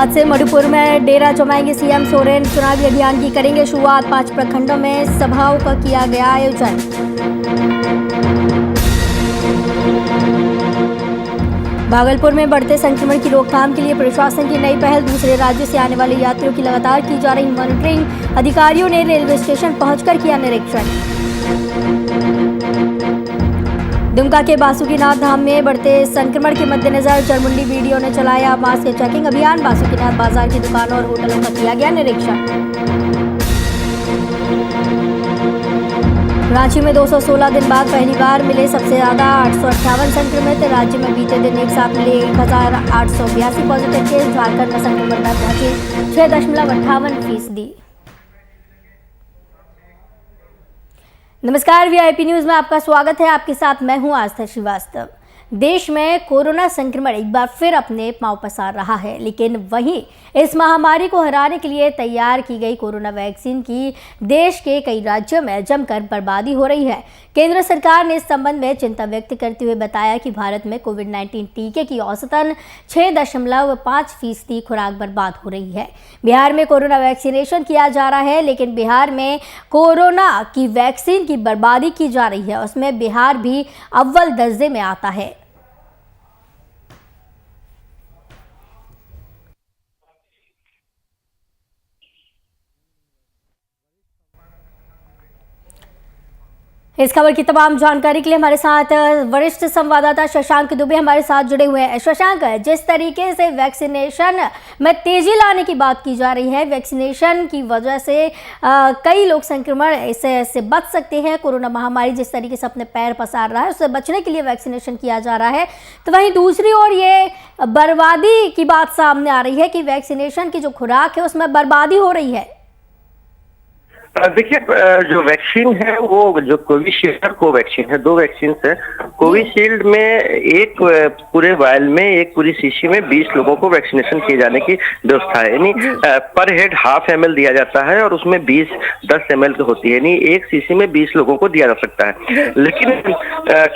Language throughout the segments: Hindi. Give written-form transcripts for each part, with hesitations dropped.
आज से मणिपुर में डेरा जमाएंगे सीएम सोरेन। चुनावी अभियान की करेंगे शुरुआत। 5 प्रखंडों में सभाओं का किया गया आयोजन। भागलपुर में बढ़ते संक्रमण की रोकथाम के लिए प्रशासन की नई पहल। दूसरे राज्यों से आने वाले यात्रियों की लगातार की जा रही मॉनिटरिंग। अधिकारियों ने रेलवे स्टेशन पहुंचकर किया निरीक्षण। दुमका के बासुकीनाथ धाम में बढ़ते संक्रमण के मद्देनजर जरमुंडी बीडीओ ने चलाया मास्क चेकिंग अभियान। बासुकीनाथ बाजार की दुकानों और होटलों का किया गया निरीक्षण। रांची में 216 दिन बाद पहली बार मिले सबसे ज्यादा 858 संक्रमित। राज्य में बीते दिन एक साथ मिले 1882 पॉजिटिव केस। झारखंड में संक्रमण दर पहुंची 6.58%। नमस्कार, वीआईपी न्यूज में आपका स्वागत है। आपके साथ मैं हूं आस्था श्रीवास्तव। देश में कोरोना संक्रमण एक बार फिर अपने पांव पसार रहा है, लेकिन वहीं इस महामारी को हराने के लिए तैयार की गई कोरोना वैक्सीन की देश के कई राज्यों में जमकर बर्बादी हो रही है। केंद्र सरकार ने इस संबंध में चिंता व्यक्त करते हुए बताया कि भारत में कोविड-19 टीके की औसतन 6.5% खुराक बर्बाद हो रही है। बिहार में कोरोना वैक्सीनेशन किया जा रहा है, लेकिन बिहार में कोरोना की वैक्सीन की बर्बादी की जा रही है। उसमें बिहार भी अव्वल दर्जे में आता है। इस खबर की तमाम जानकारी के लिए हमारे साथ वरिष्ठ संवाददाता शशांक दुबे हमारे साथ जुड़े हुए हैं। शशांक, जिस तरीके से वैक्सीनेशन में तेजी लाने की बात की जा रही है, वैक्सीनेशन की वजह से कई लोग संक्रमण से बच सकते हैं। कोरोना महामारी जिस तरीके से अपने पैर पसार रहा है, उससे बचने के लिए वैक्सीनेशन किया जा रहा है, तो वहीं दूसरी ओर ये बर्बादी की बात सामने आ रही है कि वैक्सीनेशन की जो खुराक है उसमें बर्बादी हो रही है। देखिए, जो वैक्सीन है वो जो कोविशील्ड और कोवैक्सीन है, 2 वैक्सीन है। कोविशील्ड में एक पूरे वायल में, एक पूरी शीशी में 20 लोगों को वैक्सीनेशन किए जाने की व्यवस्था है। यानी पर हेड 1/2 ml दिया जाता है और उसमें 10 ml की होती है। यानी एक शीशी में 20 लोगों को दिया जा सकता है। लेकिन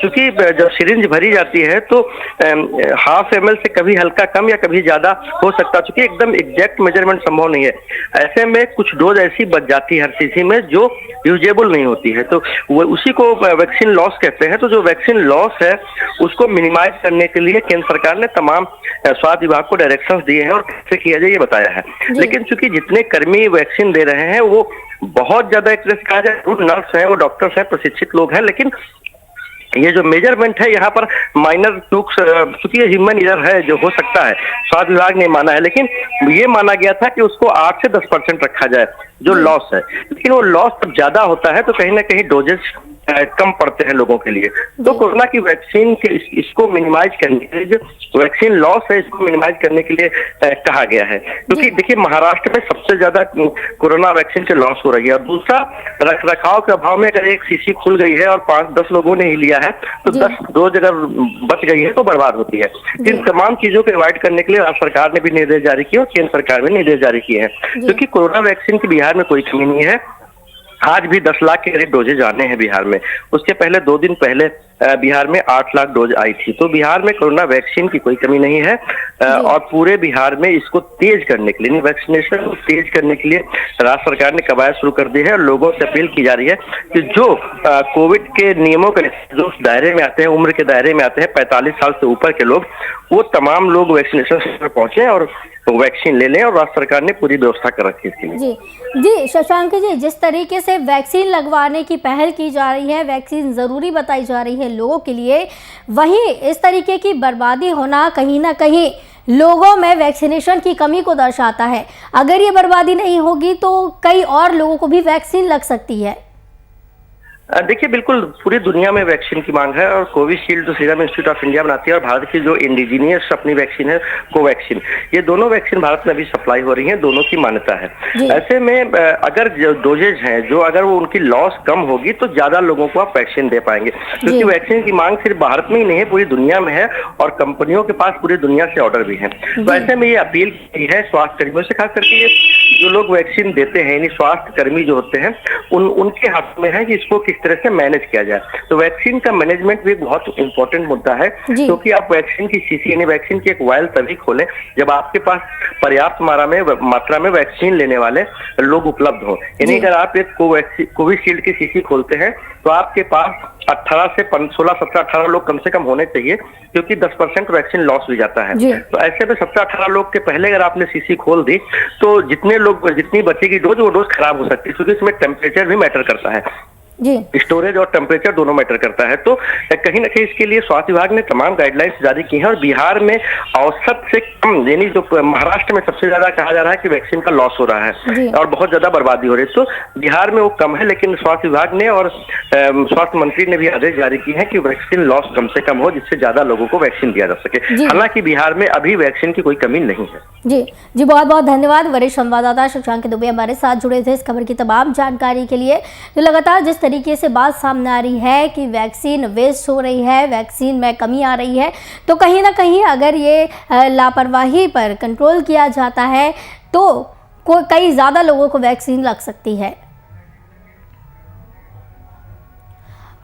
चूंकि जब सिरिंज भरी जाती है तो 1/2 ml से कभी हल्का कम या कभी ज्यादा हो सकता है, चूंकि एकदम एग्जैक्ट मेजरमेंट संभव नहीं है। ऐसे में कुछ डोज ऐसी बच जाती है शीशी में जो यूजेबल नहीं होती है, तो वो उसी को वैक्सीन लॉस कहते हैं। तो जो वैक्सीन लॉस है उसको मिनिमाइज करने के लिए केंद्र सरकार ने तमाम स्वास्थ्य विभाग को डायरेक्शंस दिए हैं और कैसे किया जाए ये बताया है। लेकिन चूंकि जितने कर्मी वैक्सीन दे रहे हैं वो बहुत ज्यादा, एक तरह से कहा जाए, नर्स हैं, वो डॉक्टर्स हैं, प्रशिक्षित लोग हैं, लेकिन ये जो मेजरमेंट है यहाँ पर माइनर टूक्स, चूंकि ये ह्यूमन एरर है जो हो सकता है, स्वास्थ्य विभाग ने माना है, लेकिन ये माना गया था कि उसको 8 से 10% रखा जाए जो लॉस है। लेकिन वो लॉस जब ज्यादा होता है तो कहीं ना कहीं डोजेस कम पड़ते हैं लोगों के लिए। तो कोरोना की वैक्सीन के इसको मिनिमाइज करने के लिए, जो वैक्सीन लॉस है इसको मिनिमाइज करने के लिए कहा गया है। क्योंकि देखिए, महाराष्ट्र में सबसे ज्यादा कोरोना वैक्सीन से लॉस हो रही है। और दूसरा, रख रखाव के अभाव में अगर एक शीशी खुल गई है और 5-10 लोगों ने ही लिया है तो 10 डोज अगर बच गई है तो बर्बाद होती है। इन तमाम चीजों को अवॉइड करने के लिए राज्य सरकार ने भी निर्देश जारी किए और केंद्र सरकार ने निर्देश जारी किए हैं। क्योंकि कोरोना वैक्सीन की बिहार में कोई कमी नहीं है। आज भी 10 लाख के करीब डोजेज आने हैं बिहार में। उसके पहले 2 दिन पहले बिहार में 8 लाख डोज आई थी। तो बिहार में कोरोना वैक्सीन की कोई कमी नहीं है। और पूरे बिहार में इसको तेज करने के लिए, वैक्सीनेशन को तेज करने के लिए राज्य सरकार ने कवायद शुरू कर दी है और लोगों से अपील की जा रही है कि जो कोविड के नियमों के जो दायरे में आते हैं, उम्र के दायरे में आते हैं, 45 साल से ऊपर के लोग, वो तमाम लोग वैक्सीनेशन सेंटर पहुंचे और वैक्सीन ले लें। और राज्य सरकार ने पूरी व्यवस्था कर रखी है इसके लिए। जी शशांक जी, जिस तरीके से वैक्सीन लगवाने की पहल की जा रही है, वैक्सीन जरूरी बताई जा रही है लोगों के लिए, वहीं इस तरीके की बर्बादी होना कहीं ना कहीं लोगों में वैक्सीनेशन की कमी को दर्शाता है। अगर ये बर्बादी नहीं होगी तो कई और लोगों को भी वैक्सीन लग सकती है। देखिए, बिल्कुल पूरी दुनिया में वैक्सीन की मांग है और कोविशील्ड जो सीरम इंस्टीट्यूट ऑफ इंडिया बनाती है और भारत की जो इंडिजीनियस अपनी वैक्सीन है कोवैक्सीन, ये दोनों वैक्सीन भारत में अभी सप्लाई हो रही है, दोनों की मान्यता है। ऐसे में अगर जो डोजेज हैं, जो अगर वो उनकी लॉस कम होगी तो ज्यादा लोगों को आप वैक्सीन दे पाएंगे। क्योंकि वैक्सीन की मांग सिर्फ भारत में ही नहीं है, पूरी दुनिया में है और कंपनियों के पास पूरी दुनिया से ऑर्डर भी है। तो ऐसे में ये अपील की है स्वास्थ्य कर्मियों से, खास करके जो लोग वैक्सीन देते हैं, यानी स्वास्थ्य कर्मी जो होते हैं, उनके हाथ में है कि इसको किस तरह से मैनेज किया जाए। तो वैक्सीन का मैनेजमेंट भी एक बहुत इंपॉर्टेंट मुद्दा है, क्योंकि आप वैक्सीन की शीशी यानी वैक्सीन की एक वायल तभी खोलें जब आपके पास पर्याप्त मात्रा में वैक्सीन लेने वाले लोग उपलब्ध हो। यानी अगर आप एक कोविशील्ड की शीशी खोलते हैं तो आपके पास 18 से 16, 17, 18 लोग कम से कम होने चाहिए, क्योंकि 10% वैक्सीन लॉस हो जाता है। तो ऐसे में 17, 18 लोग के पहले अगर आपने शीशी खोल दी तो जितनी बचेगी डोज, वो डोज खराब हो सकती है, क्योंकि इसमें टेम्परेचर भी मैटर करता है। स्टोरेज और टेम्परेचर दोनों मैटर करता है। तो कहीं ना कहीं इसके लिए स्वास्थ्य विभाग ने तमाम गाइडलाइंस जारी की हैं, और बिहार में औसत से कम, यानी जो महाराष्ट्र में सबसे ज्यादा कहा जा रहा है कि वैक्सीन का लॉस हो रहा है और बहुत ज्यादा बर्बादी हो रही है, तो बिहार में वो कम है। लेकिन स्वास्थ्य विभाग ने और स्वास्थ्य मंत्री ने भी आदेश जारी किए हैं कि वैक्सीन लॉस कम से कम हो, जिससे ज्यादा लोगों को वैक्सीन दिया जा सके। हालांकि बिहार में अभी वैक्सीन की कोई कमी नहीं है। जी बहुत बहुत धन्यवाद। वरिष्ठ संवाददाता शशांक दुबे हमारे साथ जुड़े थे इस खबर की तमाम जानकारी के लिए। तो लगातार जिस तरीके से बात सामने आ रही है कि वैक्सीन वेस्ट हो रही है, वैक्सीन में कमी आ रही है, तो कहीं ना कहीं अगर ये लापरवाही पर कंट्रोल किया जाता है तो कई ज़्यादा लोगों को वैक्सीन लग सकती है।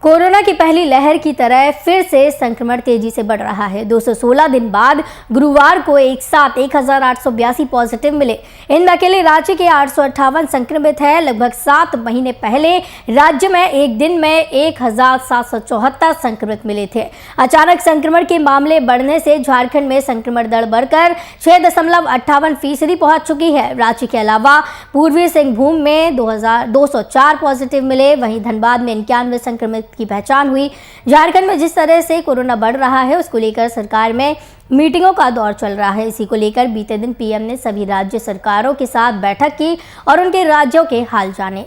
कोरोना की पहली लहर की तरह फिर से संक्रमण तेजी से बढ़ रहा है। 216 दिन बाद गुरुवार को एक साथ 1882 पॉजिटिव मिले। इनमें अकेले राज्य के 858 संक्रमित हैं। लगभग 7 महीने पहले राज्य में एक दिन में 1774 संक्रमित मिले थे। अचानक संक्रमण के मामले बढ़ने से झारखंड में संक्रमण दर बढ़कर 6.58% पहुंच चुकी है। राज्य के अलावा पूर्वी सिंहभूम में 204 पॉजिटिव मिले। वहीं धनबाद में 91 संक्रमित की पहचान हुई। झारखंड में जिस तरह से कोरोना बढ़ रहा है उसको लेकर सरकार में मीटिंगों का दौर चल रहा है। इसी को लेकर बीते दिन पीएम ने सभी राज्य सरकारों के साथ बैठक की और उनके राज्यों के हाल जाने।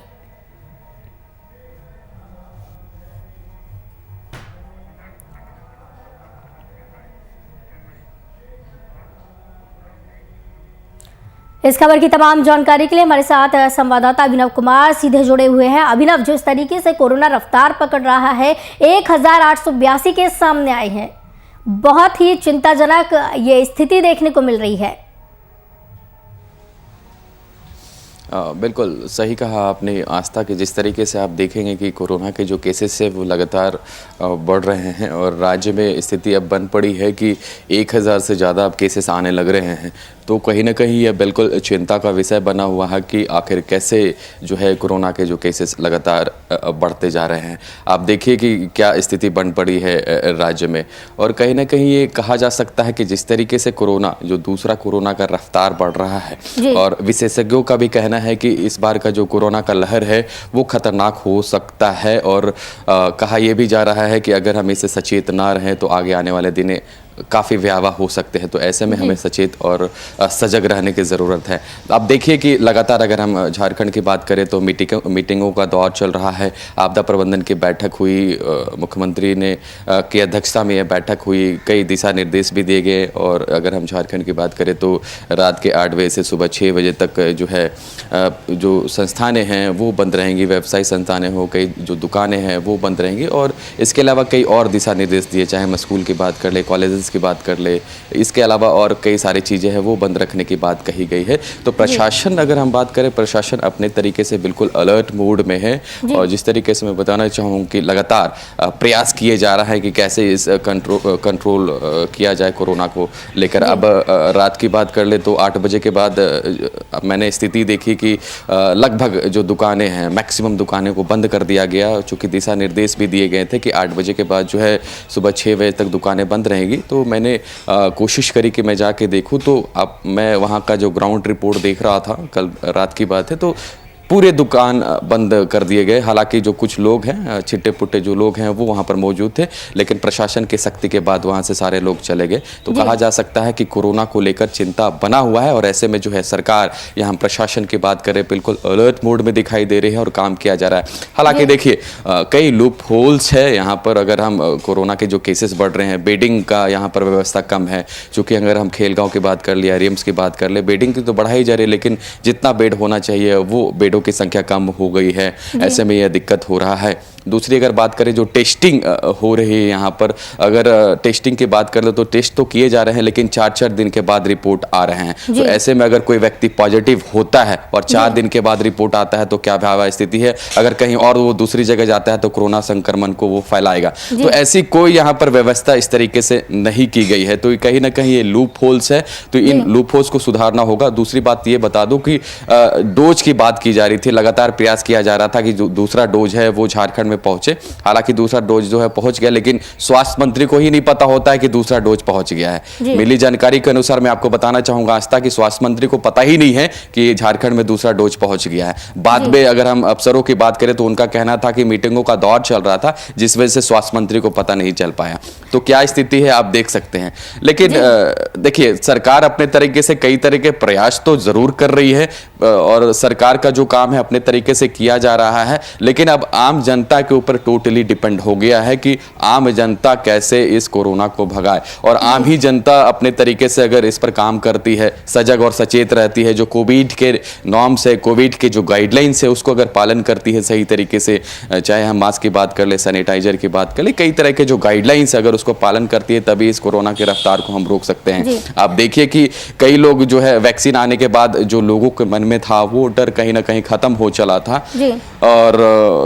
इस खबर की तमाम जानकारी के लिए हमारे साथ संवाददाता अभिनव कुमार सीधे जुड़े हुए हैं। अभिनव, जिस तरीके से कोरोना रफ्तार पकड़ रहा है, 1882 केस सामने आए हैं, बहुत ही चिंताजनक ये स्थिति देखने को मिल रही है। बिल्कुल सही कहा आपने आस्था, कि जिस तरीके से आप देखेंगे कि कोरोना के जो केसेस है वो लगातार बढ़ रहे हैं और राज्य में स्थिति अब बन पड़ी है कि 1000 से ज़्यादा अब केसेस आने लग रहे हैं। तो कहीं ना कहीं यह बिल्कुल चिंता का विषय बना हुआ है कि आखिर कैसे जो है कोरोना के जो केसेस लगातार बढ़ते जा रहे हैं। आप देखिए कि क्या स्थिति बन पड़ी है राज्य में, और कहीं ना कहीं ये कहा जा सकता है कि जिस तरीके से कोरोना, जो दूसरा कोरोना का रफ्तार बढ़ रहा है, और विशेषज्ञों का भी कहना है कि इस बार का जो कोरोना का लहर है वो खतरनाक हो सकता है, और कहा यह भी जा रहा है कि अगर हम इससे सचेत ना रहें तो आगे आने वाले दिन काफ़ी भयावह हो सकते हैं। तो ऐसे में हमें सचेत और सजग रहने की ज़रूरत है। आप देखिए कि लगातार अगर हम झारखंड की बात करें तो मीटिंगों का दौर चल रहा है। आपदा प्रबंधन की बैठक हुई, मुख्यमंत्री ने की अध्यक्षता में यह बैठक हुई, कई दिशा निर्देश भी दिए गए। और अगर हम झारखंड की बात करें तो रात के 8 बजे से सुबह 6 बजे तक जो है जो संस्थानें हैं वो बंद रहेंगी, व्यवसायिक संस्थानें हो, कई जो दुकानें हैं वो बंद रहेंगी। और इसके अलावा कई और दिशा निर्देश दिए, चाहे हम स्कूल की बात कर ले, कॉलेज की बात कर ले, इसके अलावा और कई सारी चीज़ें हैं वो बंद रखने की बात कही गई है। तो प्रशासन, अगर हम बात करें, प्रशासन अपने तरीके से बिल्कुल अलर्ट मोड में है। और जिस तरीके से मैं बताना चाहूँ कि लगातार प्रयास किए जा रहा है कि कैसे इस कंट्रोल किया जाए कोरोना को लेकर। अब रात की बात कर ले तो 8 बजे के बाद मैंने स्थिति देखी कि लगभग जो दुकानें हैं, मैक्सिमम दुकानें को बंद कर दिया गया, चूँकि दिशा निर्देश भी दिए गए थे कि 8 बजे के बाद जो है सुबह 6 बजे तक दुकानें बंद रहेंगी। तो मैंने कोशिश करी कि मैं जाके देखूं, तो अब मैं वहां का जो ग्राउंड रिपोर्ट देख रहा था, कल रात की बात है, तो पूरे दुकान बंद कर दिए गए। हालांकि जो कुछ लोग हैं, छिट्टे पुट्टे जो लोग हैं वो वहाँ पर मौजूद थे, लेकिन प्रशासन की सख्ती के बाद वहाँ से सारे लोग चले गए। तो कहा जा सकता है कि कोरोना को लेकर चिंता बना हुआ है, और ऐसे में जो है सरकार, यहाँ प्रशासन की बात करें, बिल्कुल अलर्ट मोड में दिखाई दे रही है और काम किया जा रहा है। हालांकि देखिए कई लूप होल्स है यहाँ पर। अगर हम कोरोना के जो केसेस बढ़ रहे हैं, बेडिंग का यहाँ पर व्यवस्था कम है, चूँकि अगर हम खेलगांव की बात कर लिया, रिम्स की बात कर ले, बेडिंग की तो बढ़ाई जा रही है, लेकिन जितना बेड होना चाहिए वो बेडों की संख्या कम हो गई है। ऐसे में यह दिक्कत हो रहा है। दूसरी अगर बात करें जो टेस्टिंग हो रही है यहाँ पर, अगर टेस्टिंग की बात कर लो तो टेस्ट तो किए जा रहे हैं लेकिन 4-4 दिन के बाद रिपोर्ट आ रहे हैं। तो ऐसे में अगर कोई व्यक्ति पॉजिटिव होता है और 4 दिन के बाद रिपोर्ट आता है तो क्या भयावह स्थिति है, अगर कहीं और वो दूसरी जगह जाता है तो कोरोना संक्रमण को वो फैलाएगा। तो ऐसी कोई यहाँ पर व्यवस्था इस तरीके से नहीं की गई है, तो कहीं ना कहीं ये लूप होल्स है, तो इन लूप होल्स को सुधारना होगा। दूसरी बात ये बता दूं कि डोज की बात की जा रही थी, लगातार प्रयास किया जा रहा था कि जो दूसरा डोज है वो झारखंड में पहुंचे। हालांकि दूसरा डोज जो है पहुंच गया, लेकिन स्वास्थ्य मंत्री को ही नहीं पता होता है कि दूसरा डोज पहुंच गया है। मिली जानकारी के अनुसार मैं आपको बताना चाहूंगा आस्था कि स्वास्थ्य मंत्री को पता ही नहीं है कि झारखंड में दूसरा डोज पहुंच गया है। बाद में अगर हम अफसरों की बात करें तो उनका कहना था कि मीटिंगों का दौर चल रहा था जिस वजह से स्वास्थ्य मंत्री को पता नहीं चल पाया। तो क्या स्थिति है आप देख सकते हैं। लेकिन देखिए, सरकार अपने तरीके से कई तरह के प्रयास तो जरूर कर रही है और सरकार का जो काम है अपने तरीके से किया जा रहा है, लेकिन अब आम जनता के ऊपर टोटली डिपेंड हो गया है कि आम जनता कैसे इस कोरोना को भगाए। और आम ही जनता अपने तरीके से अगर इस पर काम करती है, सजग और सचेत रहती है, जो कोविड के नॉर्म्स है, कोविड के जो गाइडलाइंस है उसको अगर पालन करती है सही तरीके से, चाहे हम मास्क की बात कर ले, सैनिटाइजर की बात कर ले, कई तरह के जो गाइडलाइंस अगर उसको पालन करती है तभी इस कोरोना की रफ्तार को हम रोक सकते हैं। आप देखिए कि कई लोग जो है वैक्सीन आने के बाद जो लोगों के मन में था वो डर कहीं ना कहीं खत्म हो चला था और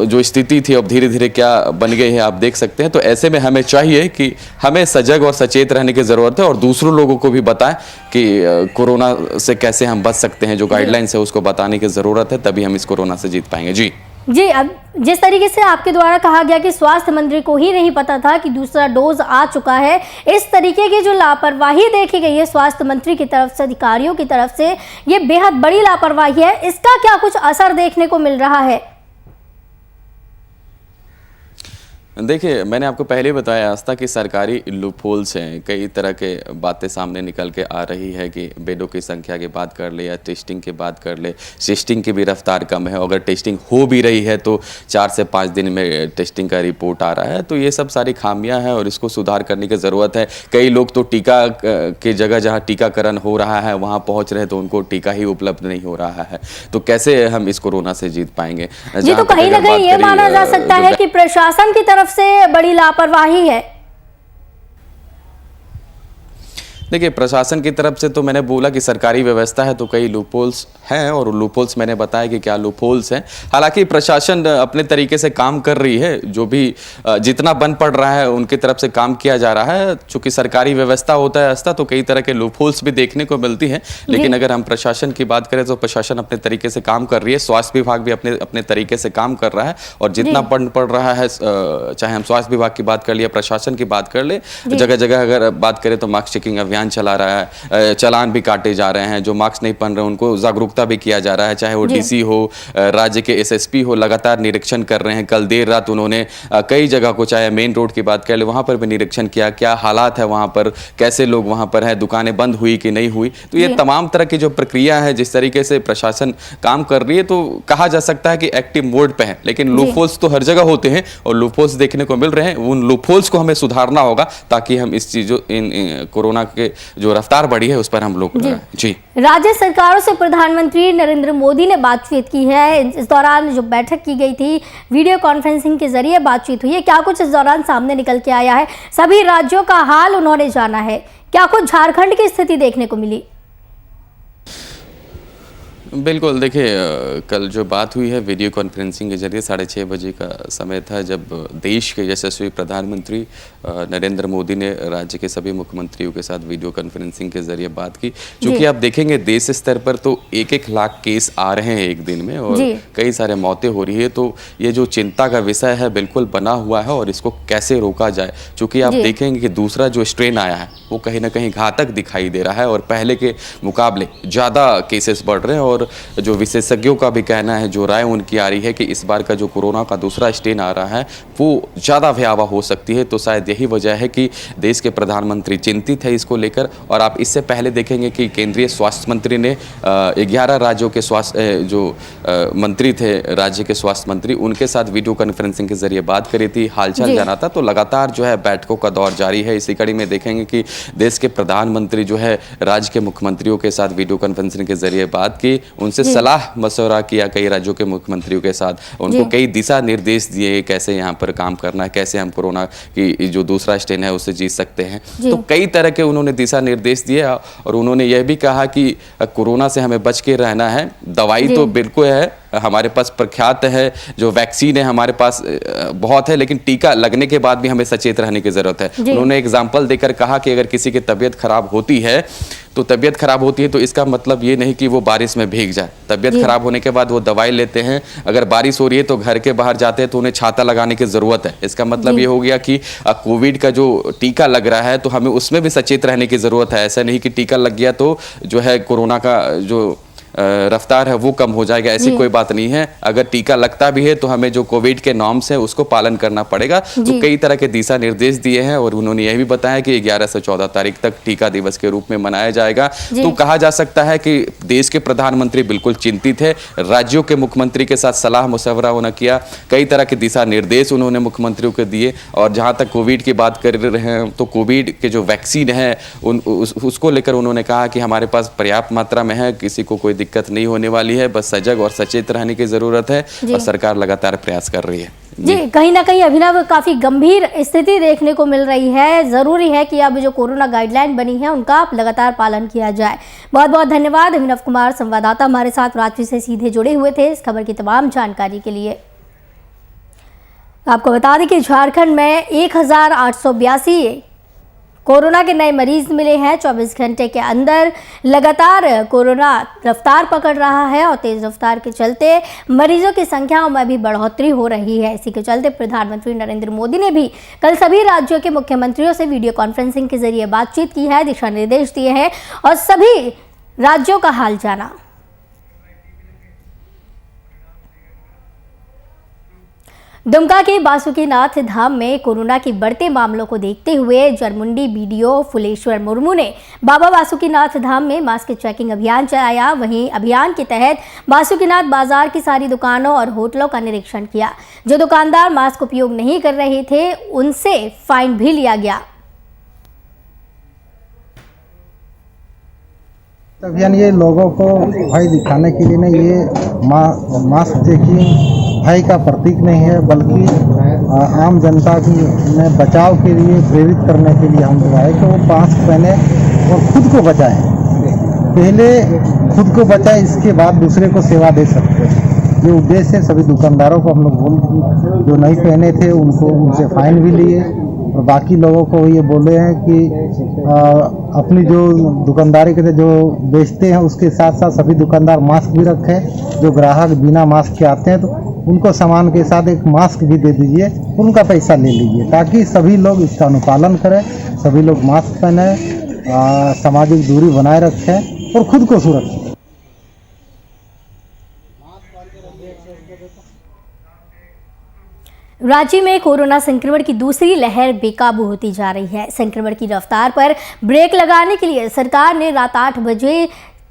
जो स्थिति थी अब धीरे धीरे क्या बन गई है आप देख सकते हैं। तो ऐसे में हमें चाहिए कि हमें सजग और सचेत रहने की जरूरत है और दूसरों लोगों को भी बताएं कि कोरोना से कैसे हम बच सकते हैं। जो गाइडलाइंस है उसको बताने की जरूरत है, तभी हम इस कोरोना से जीत पाएंगे। जी, अब जिस तरीके से आपके द्वारा कहा गया कि स्वास्थ्य मंत्री को ही नहीं पता था कि दूसरा डोज आ चुका है, इस तरीके की जो लापरवाही देखी गई है स्वास्थ्य मंत्री की तरफ से, अधिकारियों की तरफ से, ये बेहद बड़ी लापरवाही है। इसका क्या कुछ असर देखने को मिल रहा है? देखिए, मैंने आपको पहले बताया आस्था कि सरकारी लूपहोल्स हैं, कई तरह के बातें सामने निकल के आ रही है कि बेडों की संख्या की बात कर ले या टेस्टिंग की बात कर ले, टेस्टिंग की भी रफ्तार कम है। अगर टेस्टिंग हो भी रही है तो 4 से 5 दिन में टेस्टिंग का रिपोर्ट आ रहा है। तो ये सब सारी खामियां हैं और इसको सुधार करने की ज़रूरत है। कई लोग तो टीका की जगह जहाँ टीकाकरण हो रहा है वहाँ पहुँच रहे तो उनको टीका ही उपलब्ध नहीं हो रहा है। तो कैसे हम इस कोरोना से जीत पाएंगे? जी, तो कहीं ना कहीं ये माना जा सकता है कि प्रशासन की तरफ से बड़ी लापरवाही है। देखिए, प्रशासन की तरफ से तो मैंने बोला कि सरकारी व्यवस्था है तो कई लूपहोल्स हैं और लूपहोल्स मैंने बताया कि क्या लूपहोल्स हैं। हालांकि प्रशासन अपने तरीके से काम कर रही है, जो भी जितना बन पड़ रहा है उनकी तरफ से काम किया जा रहा है। चूंकि सरकारी व्यवस्था होता है आस्था, तो कई तरह के लूपहोल्स भी देखने को मिलती हैं। लेकिन अगर हम प्रशासन की बात करें तो प्रशासन अपने तरीके से काम कर रही है। स्वास्थ्य विभाग भी अपने तरीके से काम कर रहा है और जितना बन पड़ रहा है, चाहे हम स्वास्थ्य विभाग की बात कर लिया, प्रशासन की बात कर ले, जगह जगह अगर बात करें तो मास्क चेकिंग अभियान चला रहा है, चालान भी काटे जा रहे हैं। जो मास्क नहीं पहन रहे उनको जागरूकता भी किया जा रहा है, चाहे वो डीसी हो, राज्य के एसएसपी हो, लगातार निरीक्षण कर रहे हैं। कल देर रात उन्होंने कई जगह को, चाहे मेन रोड की बात कर ले, वहां पर भी निरीक्षण किया, क्या हालात है वहां पर, कैसे लोग वहां पर हैं, दुकानें बंद हुई कि नहीं हुई। तो ये तमाम तरह की जो प्रक्रिया है, जिस तरीके से प्रशासन काम कर रही है, तो कहा जा सकता है कि एक्टिव मोड पे है। लेकिन लूपहोल्स तो हर जगह होते हैं और लूपहोल्स देखने को मिल रहे हैं। उन लूपहोल्स को हमें सुधारना होगा ताकि हम इस चीजों कोरोना के जो रफ्तार बढ़ी है उस पर हम लोग जी। राज्य सरकारों से प्रधानमंत्री नरेंद्र मोदी ने बातचीत की है। इस दौरान जो बैठक की गई थी, वीडियो कॉन्फ्रेंसिंग के जरिए बातचीत हुई है। क्या कुछ इस दौरान सामने निकल के आया है? सभी राज्यों का हाल उन्होंने जाना है। क्या कुछ झारखंड की स्थिति देखने को मिली? बिल्कुल, देखिए, कल जो बात हुई है वीडियो कॉन्फ्रेंसिंग के जरिए 6:30 बजे का समय था, जब देश के यशस्वी प्रधानमंत्री नरेंद्र मोदी ने राज्य के सभी मुख्यमंत्रियों के साथ वीडियो कॉन्फ्रेंसिंग के जरिए बात की। क्योंकि आप देखेंगे देश स्तर पर तो 1-1 लाख केस आ रहे हैं एक दिन में और कई सारे मौतें हो रही है। तो ये जो चिंता का विषय है बिल्कुल बना हुआ है और इसको कैसे रोका जाए। चूँकि आप देखेंगे कि दूसरा जो स्ट्रेन आया है वो कहीं ना कहीं घातक दिखाई दे रहा है और पहले के मुकाबले ज़्यादा केसेस बढ़ रहे हैं। और जो विशेषज्ञों का भी कहना है, जो राय उनकी आ रही है कि इस बार का जो कोरोना का दूसरा स्ट्रेन आ रहा है वो ज़्यादा भयावह हो सकती है। तो शायद यही वजह है कि देश के प्रधानमंत्री चिंतित है इसको लेकर। और आप इससे पहले देखेंगे कि केंद्रीय स्वास्थ्य मंत्री ने 11 राज्यों के स्वास्थ्य जो मंत्री थे, राज्य के स्वास्थ्य मंत्री, उनके साथ वीडियो कॉन्फ्रेंसिंग के जरिए बात करी थी, हालचाल जाना था। तो लगातार जो है बैठकों का दौर जारी है। इसी कड़ी में देखेंगे कि देश के प्रधानमंत्री जो है राज्य के मुख्यमंत्रियों के साथ वीडियो कॉन्फ्रेंसिंग के जरिए बात की उनसे सलाह मशवरा किया कई राज्यों के मुख्यमंत्रियों के साथ, उनको कई दिशा निर्देश दिए कैसे यहाँ पर काम करना है, कैसे हम कोरोना की जो दूसरा स्टेन है उससे जीत सकते हैं। तो कई तरह के उन्होंने दिशा निर्देश दिए और उन्होंने यह भी कहा कि कोरोना से हमें बच के रहना है। दवाई तो बिल्कुल है, हमारे पास प्रख्यात है, जो वैक्सीन है हमारे पास बहुत है, लेकिन टीका लगने के बाद भी हमें सचेत रहने की जरूरत है। उन्होंने एग्जाम्पल देकर कहा कि अगर किसी की तबीयत खराब होती है तो इसका मतलब ये नहीं कि वो बारिश में भीग जाए। तबीयत खराब होने के बाद वो दवाई लेते हैं, अगर बारिश हो रही है तो घर के बाहर जाते हैं तो उन्हें छाता लगाने की जरूरत है। इसका मतलब ये हो गया कि कोविड का जो टीका लग रहा है तो हमें उसमें भी सचेत रहने की जरूरत है। ऐसा नहीं कि टीका लग गया तो जो है कोरोना का जो रफ्तार है वो कम हो जाएगा, ऐसी कोई बात नहीं है। अगर टीका लगता भी है तो हमें जो कोविड के नॉर्म्स है उसको पालन करना पड़ेगा। तो कई तरह के दिशा निर्देश दिए हैं और उन्होंने यह भी बताया कि 11 से 14 तारीख तक टीका दिवस के रूप में मनाया जाएगा। तो कहा जा सकता है कि देश के प्रधानमंत्री बिल्कुल चिंतित है, राज्यों के मुख्यमंत्री के साथ सलाह मशवरा उन्होंने किया, कई तरह के दिशा निर्देश उन्होंने मुख्यमंत्रियों को दिए। और जहां तक कोविड की बात कर रहे हैं तो कोविड के जो वैक्सीन है उसको लेकर उन्होंने कहा कि हमारे पास पर्याप्त मात्रा में है, किसी को कोई दिक्कत नहीं होने वाली है, बस सजग और सचेत रहने की जरूरत है और सरकार लगातार प्रयास कर रही है। जी, कहीं ना कहीं अभिनव काफी गंभीर स्थिति देखने को मिल रही है। जरूरी है कि अब जो कोरोना गाइडलाइन बनी है उनका लगातार पालन किया जाए। बहुत बहुत धन्यवाद अभिनव कुमार, संवाददाता हमारे साथ रांची से सीधे जुड़े हुए थे इस खबर की तमाम जानकारी के लिए। आपको बता दें कि झारखंड में 1882 कोरोना के नए मरीज मिले हैं। 24 घंटे के अंदर लगातार कोरोना रफ्तार पकड़ रहा है और तेज रफ्तार के चलते मरीजों की संख्याओं में भी बढ़ोतरी हो रही है। इसी के चलते प्रधानमंत्री नरेंद्र मोदी ने भी कल सभी राज्यों के मुख्यमंत्रियों से वीडियो कॉन्फ्रेंसिंग के जरिए बातचीत की है, दिशा निर्देश दिए हैं और सभी राज्यों का हाल जाना। दुमका के बासुकीनाथ धाम में कोरोना के बढ़ते मामलों को देखते हुए जरमुंडी बीडीओ फुलेश्वर मुर्मू ने बाबा बासुकीनाथ धाम में मास्क चेकिंग अभियान चलाया। वहीं अभियान के तहत बासुकीनाथ बाजार की सारी दुकानों और होटलों का निरीक्षण किया। जो दुकानदार मास्क उपयोग नहीं कर रहे थे उनसे फाइन भी लिया गया। अभियान ये लोगों को भय दिखाने के लिए नहीं, ये मास्क चेकिंग भय का प्रतीक नहीं है, बल्कि आम जनता की में बचाव के लिए प्रेरित करने के लिए हम लोग आए कि वो मास्क पहने और खुद को बचाएं। पहले खुद को बचाएं, इसके बाद दूसरे को सेवा दे सकते हैं। ये उद्देश्य है। सभी दुकानदारों को हम लोग जो नहीं पहने थे उनसे फाइन भी लिए और बाकी लोगों को ये बोले हैं कि अपनी जो दुकानदारी के जो बेचते हैं उसके साथ साथ सभी दुकानदार मास्क भी रखें। जो ग्राहक बिना मास्क के आते हैं तो उनको सामान के साथ एक मास्क भी दे दीजिए, उनका पैसा ले लीजिए, ताकि सभी लोग इसका अनुपालन करें, सभी लोग मास्क पहने, सामाजिक दूरी बनाए रखें और खुद को सुरक्षित। रांची में कोरोना संक्रमण की दूसरी लहर बेकाबू होती जा रही है। संक्रमण की रफ्तार पर ब्रेक लगाने के लिए सरकार ने रात 8 बजे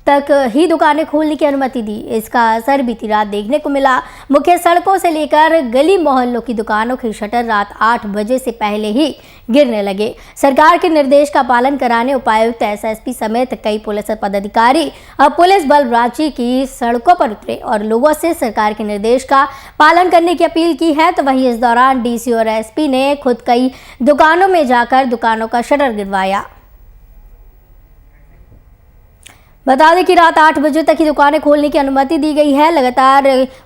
तक ही दुकानें खोलने की अनुमति दी। इसका असर बीती रात देखने को मिला। मुख्य सड़कों से लेकर गली मोहल्लों की दुकानों के शटर रात 8 बजे से पहले ही गिरने लगे। सरकार के निर्देश का पालन कराने उपायुक्त एसएसपी समेत कई पुलिस पदाधिकारी अब पुलिस बल रांची की सड़कों पर उतरे और लोगों से सरकार के निर्देश का पालन करने की अपील की है। तो वहीं इस दौरान डीसी और एसपी ने खुद कई दुकानों में जाकर दुकानों का शटर गिरवाया। बता दें कि रात 8 बजे तक ही दुकानें खोलने की अनुमति दी गई है। लगातार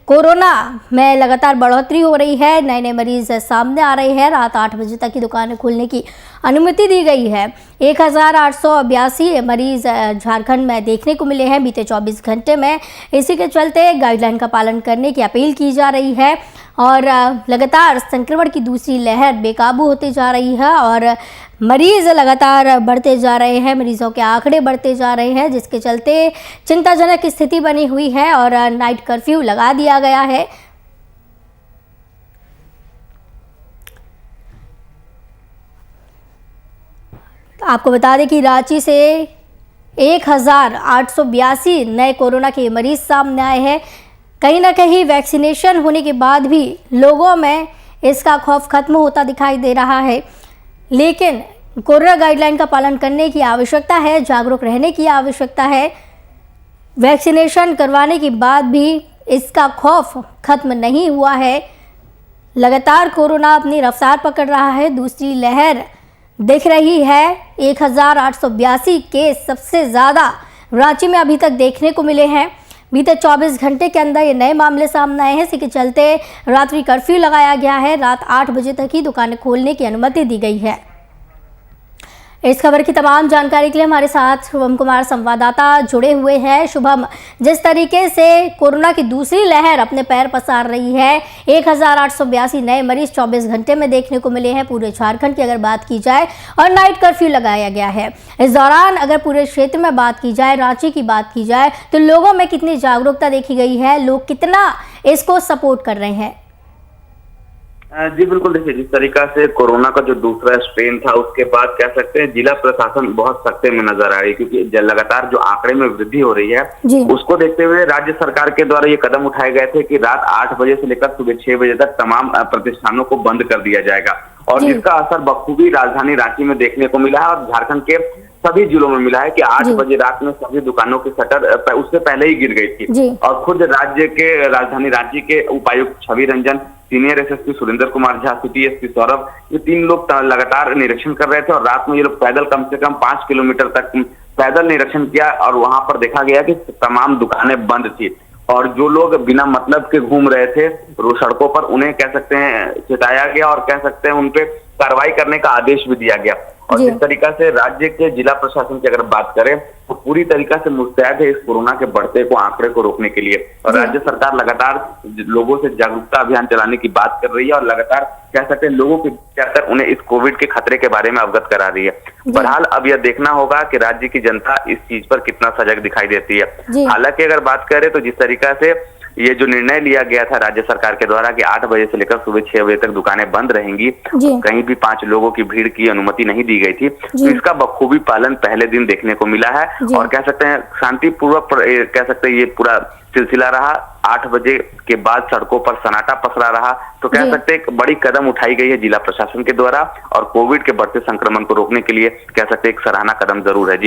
कोरोना में लगातार बढ़ोतरी हो रही है, नए नए मरीज सामने आ रहे हैं। रात 8 बजे तक ही दुकानें खोलने की अनुमति दी गई है। 1882 मरीज झारखंड में देखने को मिले हैं बीते 24 घंटे में। इसी के चलते गाइडलाइन का पालन करने की अपील की जा रही है और लगातार संक्रमण की दूसरी लहर बेकाबू होती जा रही है और मरीज लगातार बढ़ते जा रहे हैं, मरीजों के आंकड़े बढ़ते जा रहे हैं, जिसके चलते चिंताजनक स्थिति बनी हुई है और नाइट कर्फ्यू लगा दिया गया है। आपको बता दें कि रांची से 1882 नए कोरोना के मरीज सामने आए हैं। कहीं ना कहीं वैक्सीनेशन होने के बाद भी लोगों में इसका खौफ खत्म होता दिखाई दे रहा है, लेकिन कोरोना गाइडलाइन का पालन करने की आवश्यकता है, जागरूक रहने की आवश्यकता है। वैक्सीनेशन करवाने के बाद भी इसका खौफ खत्म नहीं हुआ है। लगातार कोरोना अपनी रफ्तार पकड़ रहा है। दूसरी लहर दिख रही है। 1882 केस सबसे ज़्यादा रांची में अभी तक देखने को मिले हैं। बीते 24 घंटे के अंदर ये नए मामले सामने आए हैं। इसी के चलते रात्रि कर्फ्यू लगाया गया है। रात 8 बजे तक ही दुकानें खोलने की अनुमति दी गई है। इस खबर की तमाम जानकारी के लिए हमारे साथ शुभम कुमार संवाददाता जुड़े हुए हैं। शुभम, जिस तरीके से कोरोना की दूसरी लहर अपने पैर पसार रही है, 1882 नए मरीज 24 घंटे में देखने को मिले हैं पूरे झारखंड की अगर बात की जाए, और नाइट कर्फ्यू लगाया गया है। इस दौरान अगर पूरे क्षेत्र में बात की जाए, रांची की बात की जाए, तो लोगों में कितनी जागरूकता देखी गई है, लोग कितना इसको सपोर्ट कर रहे हैं? जी बिल्कुल, देखिए जिस तरीका से कोरोना का जो दूसरा स्ट्रेन था उसके बाद कह सकते हैं जिला प्रशासन बहुत सख्ते में नजर आ रही है, क्योंकि लगातार जो आंकड़े में वृद्धि हो रही है उसको देखते हुए राज्य सरकार के द्वारा ये कदम उठाए गए थे कि रात 8 बजे से लेकर सुबह 6 बजे तक तमाम प्रतिष्ठानों को बंद कर दिया जाएगा, और जिसका असर बखूबी राजधानी रांची में देखने को मिला है और झारखंड के सभी जिलों में मिला है कि 8 बजे रात में सभी दुकानों की शटर उससे पहले ही गिर गई थी। और खुद राज्य के राजधानी रांची के उपायुक्त Chhavi Ranjan, senior SSP Surendra Kumar Jha, city SP Saurabh, ये 3 लोग लगातार निरीक्षण कर रहे थे, और रात में ये लोग पैदल कम से कम 5 किलोमीटर तक पैदल निरीक्षण किया, और वहां पर देखा गया कि तमाम दुकानें बंद थी, और जो लोग बिना मतलब के घूम रहे थे सड़कों पर उन्हें कह सकते हैं चिताया गया, और कह सकते हैं उनपे कार्रवाई करने का आदेश भी दिया गया। और जिस तरीका से राज्य के जिला प्रशासन की अगर बात करें तो पूरी तरीका से मुस्तैद है इस कोरोना के बढ़ते को आंकड़े को रोकने के लिए, और राज्य सरकार लगातार लोगों से जागरूकता अभियान चलाने की बात कर रही है, और लगातार कह सकते हैं लोगों के जाकर उन्हें इस कोविड के खतरे के बारे में अवगत करा रही है। बहरहाल अब यह देखना होगा कि राज्य की जनता इस चीज पर कितना सजग दिखाई देती है। हालांकि अगर बात करें तो जिस तरीका से ये जो निर्णय लिया गया था राज्य सरकार के द्वारा कि 8 बजे से लेकर सुबह 6 बजे तक दुकानें बंद रहेंगी, कहीं भी 5 लोगों की भीड़ की अनुमति नहीं दी गई थी, तो इसका बखूबी पालन पहले दिन देखने को मिला है, और कह सकते हैं शांतिपूर्वक कह सकते हैं ये पूरा सिलसिला रहा। 8 बजे के बाद सड़कों पर सन्नाटा पसरा रहा, तो कह सकते हैं एक बड़ी कदम उठाई गई है जिला प्रशासन के द्वारा, और कोविड के बढ़ते संक्रमण को रोकने के लिए कह सकते हैं एक सराहना कदम जरूर है।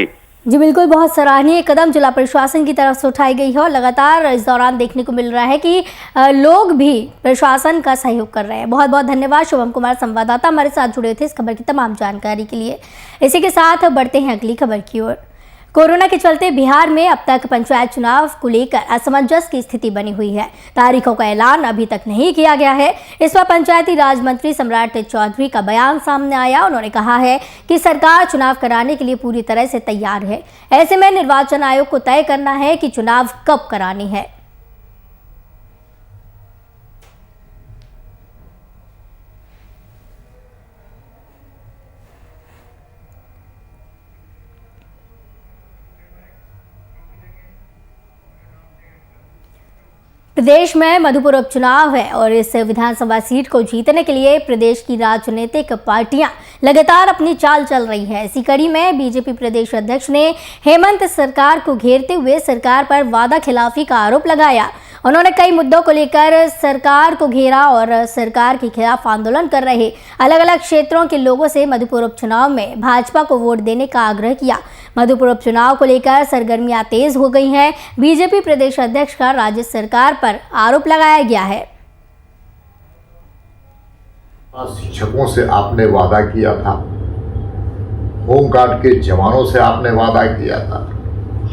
जी बिल्कुल, बहुत सराहनीय कदम जिला प्रशासन की तरफ से उठाई गई है, और लगातार इस दौरान देखने को मिल रहा है कि लोग भी प्रशासन का सहयोग कर रहे हैं। बहुत बहुत धन्यवाद शुभम कुमार संवाददाता हमारे साथ जुड़े थे इस खबर की तमाम जानकारी के लिए। इसी के साथ बढ़ते हैं अगली खबर की ओर। कोरोना के चलते बिहार में अब तक पंचायत चुनाव को लेकर असमंजस की स्थिति बनी हुई है। तारीखों का ऐलान अभी तक नहीं किया गया है। इस पर पंचायती राज मंत्री सम्राट चौधरी का बयान सामने आया। उन्होंने कहा है कि सरकार चुनाव कराने के लिए पूरी तरह से तैयार है। ऐसे में निर्वाचन आयोग को तय करना है कि चुनाव कब कराने हैं। प्रदेश में मधुपुर उपचुनाव है, और इस विधानसभा सीट को जीतने के लिए प्रदेश की राजनीतिक पार्टियां लगातार अपनी चाल चल रही है। इसी कड़ी में बीजेपी प्रदेश अध्यक्ष ने हेमंत सरकार को घेरते हुए सरकार पर वादा खिलाफी का आरोप लगाया। उन्होंने कई मुद्दों को लेकर सरकार को घेरा और सरकार के खिलाफ आंदोलन कर रहे अलग अलग क्षेत्रों के लोगों से मधुपुर उपचुनाव में भाजपा को वोट देने का आग्रह किया। मधुपुर उपचुनाव को लेकर सरगर्मियां तेज हो गई हैं। बीजेपी प्रदेश अध्यक्ष का राज्य सरकार पर आरोप लगाया गया है। शिक्षकों से आपने वादा किया था, होमगार्ड के जवानों से आपने वादा किया था,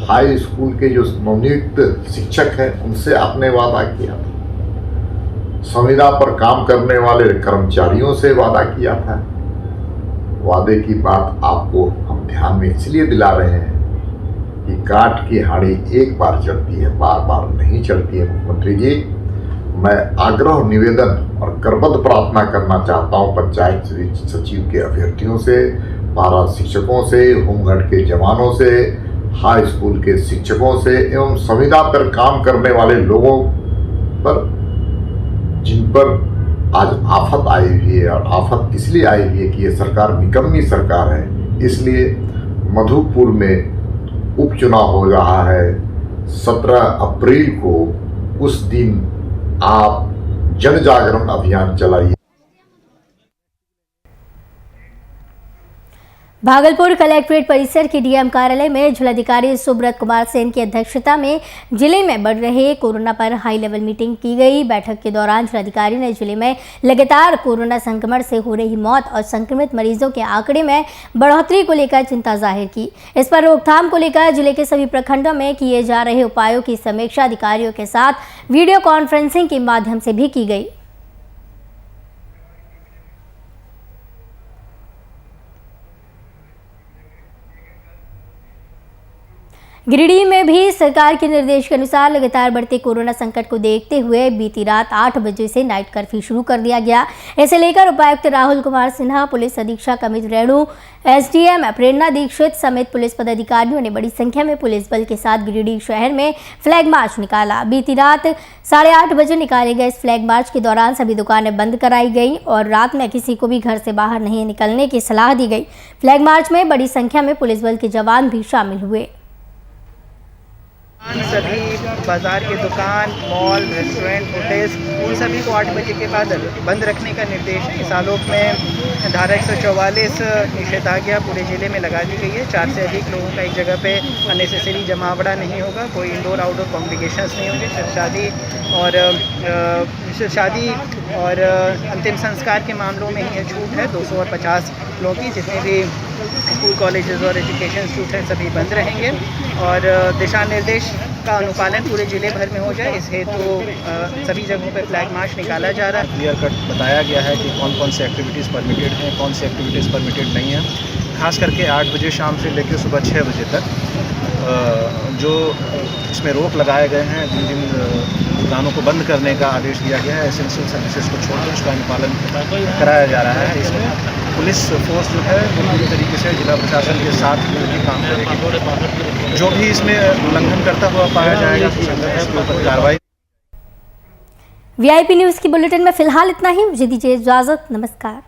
हाई स्कूल के जो नवनियुक्त शिक्षक हैं उनसे आपने वादा किया था, संविदा पर काम करने वाले कर्मचारियों से वादा किया था। वादे की बात आपको हम ध्यान में इसलिए दिला रहे हैं कि काठ की हाड़ी एक बार चलती है, बार बार नहीं चलती है। मुख्यमंत्री जी, मैं आग्रह, निवेदन और करबद्ध प्रार्थना करना चाहता हूं पंचायत सचिव के अभ्यर्थियों से, पारा शिक्षकों से, होमगार्ड के जवानों से, हाई स्कूल के शिक्षकों से एवं संविदा पर काम करने वाले लोगों पर, जिन पर आज आफत आई हुई है, और आफत इसलिए आई हुई है कि ये सरकार निकम्मी सरकार है। इसलिए मधुपुर में उपचुनाव हो रहा है 17 अप्रैल को। उस दिन आप जन जागरण अभियान चलाइए। भागलपुर कलेक्ट्रेट परिसर के डीएम कार्यालय में जिलाधिकारी सुब्रत कुमार सेन की अध्यक्षता में जिले में बढ़ रहे कोरोना पर हाई लेवल मीटिंग की गई। बैठक के दौरान जिलाधिकारी ने जिले में लगातार कोरोना संक्रमण से हो रही मौत और संक्रमित मरीजों के आंकड़े में बढ़ोतरी को लेकर चिंता जाहिर की। इस पर रोकथाम को लेकर जिले के सभी प्रखंडों में किए जा रहे उपायों की समीक्षा अधिकारियों के साथ वीडियो कॉन्फ्रेंसिंग के माध्यम से भी की गई। गिरिडीह में भी सरकार के निर्देश के अनुसार लगातार बढ़ते कोरोना संकट को देखते हुए बीती रात 8 बजे से नाइट कर्फ्यू शुरू कर दिया गया। इसे लेकर उपायुक्त राहुल कुमार सिन्हा, पुलिस अधीक्षक अमित रेणु, एसडीएम प्रेरणा दीक्षित समेत पुलिस पदाधिकारियों ने बड़ी संख्या में पुलिस बल के साथ गिरिडीह शहर में फ्लैग मार्च निकाला। बीती रात 8:30 बजे निकाले गए इस फ्लैग मार्च के दौरान सभी दुकानें बंद कराई गई और रात में किसी को भी घर से बाहर नहीं निकलने की सलाह दी गई। फ्लैग मार्च में बड़ी संख्या में पुलिस बल के जवान भी शामिल हुए। सभी बाज़ार के दुकान, मॉल, रेस्टोरेंट, होटल्स इन सभी को 8 बजे के बाद बंद रखने का निर्देश है। इस आलोक में धारा 144 निषेधाज्ञा पूरे ज़िले में लगा दी गई है। 4 से अधिक लोगों का एक जगह पे अननेसेसरी जमावड़ा नहीं होगा, कोई इंडोर आउटडोर कॉम्प्लिकेशंस नहीं होंगे। शादी और अंतिम संस्कार के मामलों में ही छूट है 250 लोगों की। जितने भी स्कूल, कॉलेजेस और एजुकेशन इंस्टीट्यूट हैं सभी बंद रहेंगे और दिशा निर्देश का अनुपालन पूरे ज़िले भर में हो जाए, इस हेतु सभी जगहों पर फ्लैग मार्च निकाला जा रहा है। क्लियर कट बताया गया है कि कौन कौन सी एक्टिविटीज़ परमिटेड हैं, कौन सी एक्टिविटीज़ परमिटेड नहीं हैं। खास करके 8 बजे शाम से लेकर सुबह 6 बजे तक जो इसमें रोक लगाए गए हैं, जिन जिन दुकानों को बंद करने का आदेश दिया गया है, एसेंशियल सर्विसेज को छोड़कर उसका अनुपालन कराया जा रहा है। इसमें पुलिस फोर्स जो है वो पूरी तरीके से जिला प्रशासन के साथ मिलकर काम करेगी। जो भी इसमें उल्लंघन करता हुआ पाया जाएगा उसके ऊपर कार्रवाई। वीआईपी न्यूज़ की बुलेटिन में फिलहाल इतना ही। मुझे दीजिए इजाजत। नमस्कार।